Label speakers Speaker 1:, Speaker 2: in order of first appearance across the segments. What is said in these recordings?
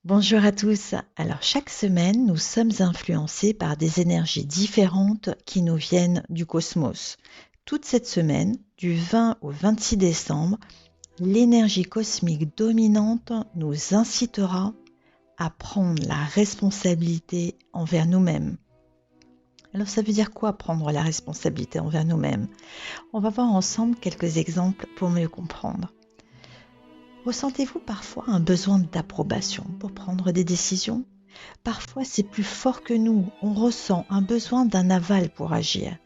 Speaker 1: Bonjour à tous. Alors chaque semaine, nous sommes influencés par des énergies différentes qui nous viennent du cosmos. Toute cette semaine, du 20 au 26 décembre, l'énergie cosmique dominante nous incitera à prendre la responsabilité envers nous-mêmes. Alors ça veut dire quoi prendre la responsabilité envers nous-mêmes? On va voir ensemble quelques exemples pour mieux comprendre. Ressentez-vous parfois un besoin d'approbation pour prendre des décisions? Parfois, c'est plus fort que nous. On ressent un besoin d'un aval pour agir.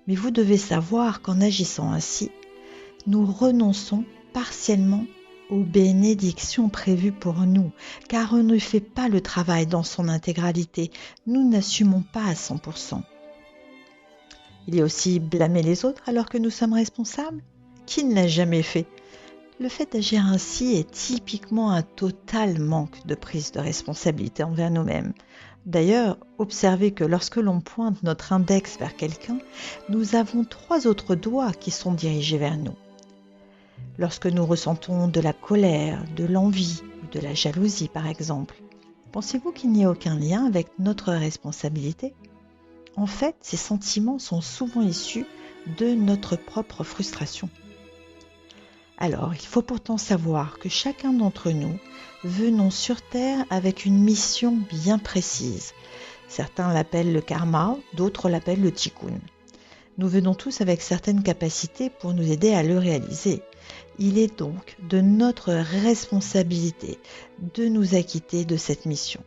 Speaker 1: Mais vous devez savoir qu'en agissant ainsi, nous renonçons partiellement aux bénédictions prévues pour nous, car on ne fait pas le travail dans son intégralité. Nous n'assumons pas à 100%. Il y a aussi blâmer les autres alors que nous sommes responsables. Qui ne l'a jamais fait? Le fait d'agir ainsi est typiquement un total manque de prise de responsabilité envers nous-mêmes. D'ailleurs, observez que lorsque l'on pointe notre index vers quelqu'un, nous avons 3 autres doigts qui sont dirigés vers nous. Lorsque nous ressentons de la colère, de l'envie ou de la jalousie par exemple, pensez-vous qu'il n'y a aucun lien avec notre responsabilité? En fait, ces sentiments sont souvent issus de notre propre frustration. Alors, il faut pourtant savoir que chacun d'entre nous venons sur Terre avec une mission bien précise. Certains l'appellent le karma, d'autres l'appellent le tikkun. Nous venons tous avec certaines capacités pour nous aider à le réaliser. Il est donc de notre responsabilité de nous acquitter de cette mission.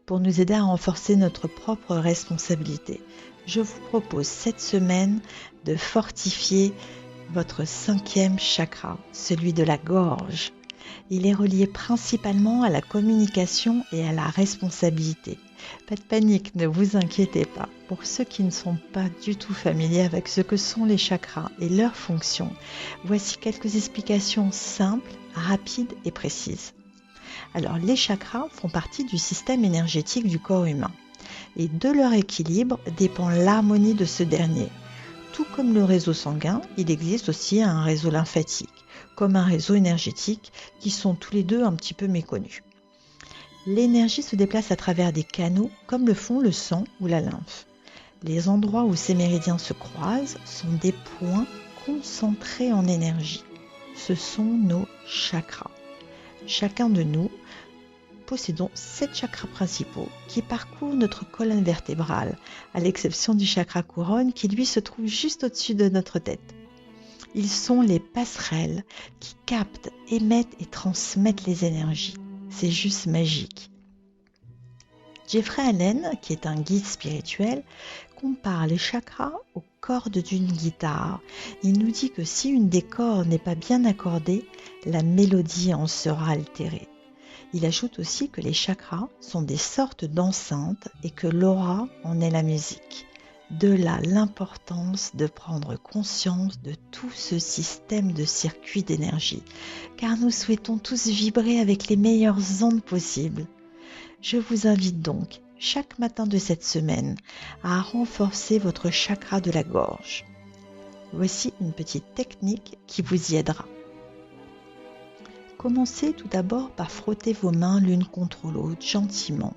Speaker 1: Pour nous aider à renforcer notre propre responsabilité, je vous propose cette semaine de fortifier votre 5e chakra, celui de la gorge. Il est relié principalement à la communication et à la responsabilité. Pas de panique, ne vous inquiétez pas. Pour ceux qui ne sont pas du tout familiers avec ce que sont les chakras et leurs fonctions, voici quelques explications simples, rapides et précises. Alors, les chakras font partie du système énergétique du corps humain. Et de leur équilibre dépend l'harmonie de ce dernier. Tout comme le réseau sanguin, il existe aussi un réseau lymphatique, comme un réseau énergétique, qui sont tous les deux un petit peu méconnus. L'énergie se déplace à travers des canaux, comme le font le sang ou la lymphe. Les endroits où ces méridiens se croisent sont des points concentrés en énergie. Ce sont nos chakras. Chacun de nous possédons 7 chakras principaux qui parcourent notre colonne vertébrale, à l'exception du chakra couronne qui lui se trouve juste au-dessus de notre tête. Ils sont les passerelles qui captent, émettent et transmettent les énergies. C'est juste magique. Jeffrey Allen, qui est un guide spirituel, compare les chakras aux cordes d'une guitare. Il nous dit que si une des cordes n'est pas bien accordée, la mélodie en sera altérée. Il ajoute aussi que les chakras sont des sortes d'enceintes et que l'aura en est la musique. De là l'importance de prendre conscience de tout ce système de circuits d'énergie, car nous souhaitons tous vibrer avec les meilleures ondes possibles. Je vous invite donc, chaque matin de cette semaine, à renforcer votre chakra de la gorge. Voici une petite technique qui vous y aidera. Commencez tout d'abord par frotter vos mains l'une contre l'autre gentiment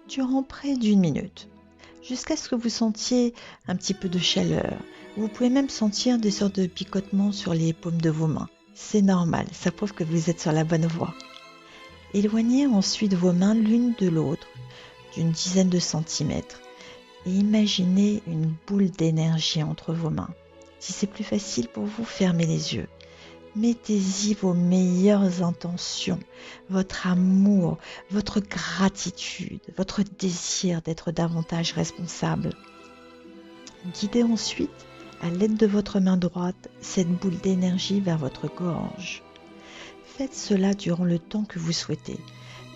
Speaker 1: durant près d'1 minute, jusqu'à ce que vous sentiez un petit peu de chaleur. Vous pouvez même sentir des sortes de picotements sur les paumes de vos mains. C'est normal, ça prouve que vous êtes sur la bonne voie. Éloignez ensuite vos mains l'une de l'autre d'une dizaine de centimètres et imaginez une boule d'énergie entre vos mains. Si c'est plus facile pour vous, fermez les yeux. Mettez-y vos meilleures intentions, votre amour, votre gratitude, votre désir d'être davantage responsable. Guidez ensuite, à l'aide de votre main droite, cette boule d'énergie vers votre gorge. Faites cela durant le temps que vous souhaitez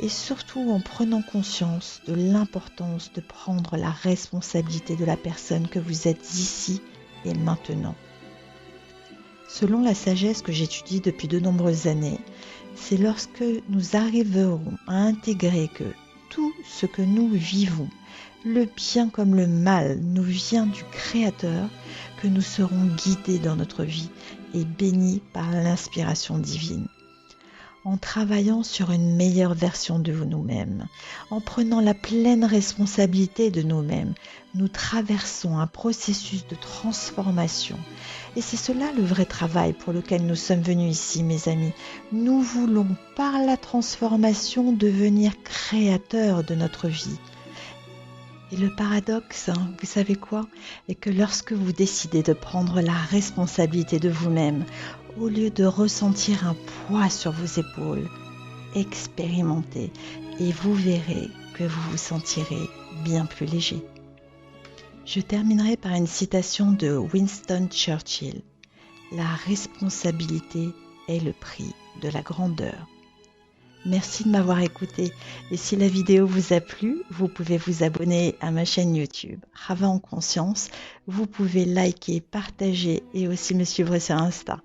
Speaker 1: et surtout en prenant conscience de l'importance de prendre la responsabilité de la personne que vous êtes ici et maintenant. Selon la sagesse que j'étudie depuis de nombreuses années, c'est lorsque nous arriverons à intégrer que tout ce que nous vivons, le bien comme le mal, nous vient du Créateur, que nous serons guidés dans notre vie et bénis par l'inspiration divine. en travaillant sur une meilleure version de nous-mêmes, en prenant la pleine responsabilité de nous-mêmes. Nous traversons un processus de transformation. Et c'est cela le vrai travail pour lequel nous sommes venus ici, mes amis. Nous voulons, par la transformation, devenir créateurs de notre vie. Et le paradoxe, vous savez quoi, est que lorsque vous décidez de prendre la responsabilité de vous-même, au lieu de ressentir un poids sur vos épaules, expérimentez et vous verrez que vous vous sentirez bien plus léger. Je terminerai par une citation de Winston Churchill. La responsabilité est le prix de la grandeur. Merci de m'avoir écouté et si la vidéo vous a plu, vous pouvez vous abonner à ma chaîne YouTube Rava en Conscience. Vous pouvez liker, partager et aussi me suivre sur Insta.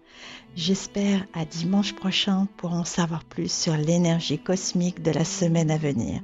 Speaker 1: J'espère à dimanche prochain pour en savoir plus sur l'énergie cosmique de la semaine à venir.